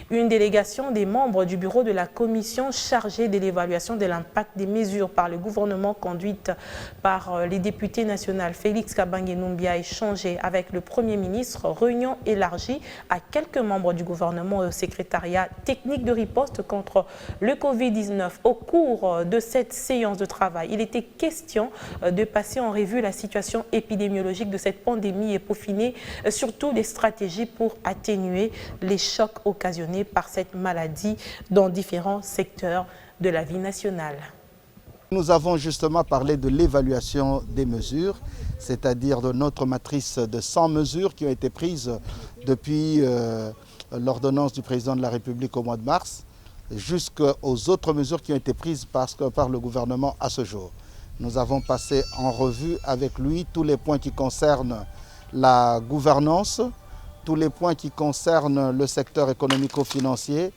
Une délégation des membres du bureau de la commission chargée de l'évaluation de l'impact des mesures par le gouvernement conduite par les députés nationaux Félix Kabange-Numbi a échangé avec le Premier ministre, réunion élargie à quelques membres du gouvernement et au secrétariat technique de riposte contre le Covid-19. Au cours de cette séance de travail, il était question de passer en revue la situation épidémiologique de cette pandémie et peaufiner surtout des stratégies pour atténuer les chocs occasionnés par cette maladie dans différents secteurs de la vie nationale. Nous avons justement parlé de l'évaluation des mesures, c'est-à-dire de notre matrice de 100 mesures qui ont été prises depuis l'ordonnance du président de la République au mois de mars, jusqu'aux autres mesures qui ont été prises par le gouvernement à ce jour. Nous avons passé en revue avec lui tous les points qui concernent la gouvernance, tous les points qui concernent le secteur économico-financier,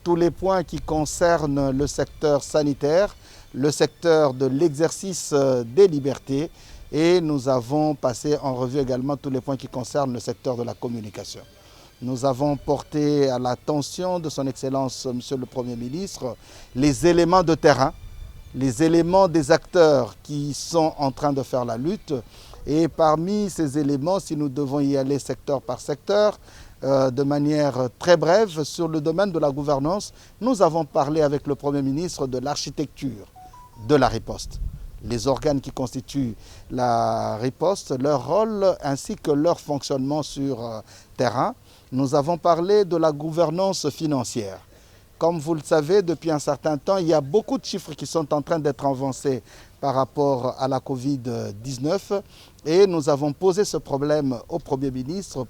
tous les points qui concernent le secteur sanitaire, le secteur de l'exercice des libertés, et nous avons passé en revue également tous les points qui concernent le secteur de la communication. Nous avons porté à l'attention de son Excellence, Monsieur le Premier ministre, les éléments de terrain, les éléments des acteurs qui sont en train de faire la lutte. Et parmi ces éléments, si nous devons y aller secteur par secteur, de manière très brève, sur le domaine de la gouvernance, nous avons parlé avec le Premier ministre de l'architecture de la riposte. Les organes qui constituent la riposte, leur rôle ainsi que leur fonctionnement sur terrain. Nous avons parlé de la gouvernance financière. Comme vous le savez, depuis un certain temps, il y a beaucoup de chiffres qui sont en train d'être avancés par rapport à la Covid-19 et nous avons posé ce problème au Premier ministre.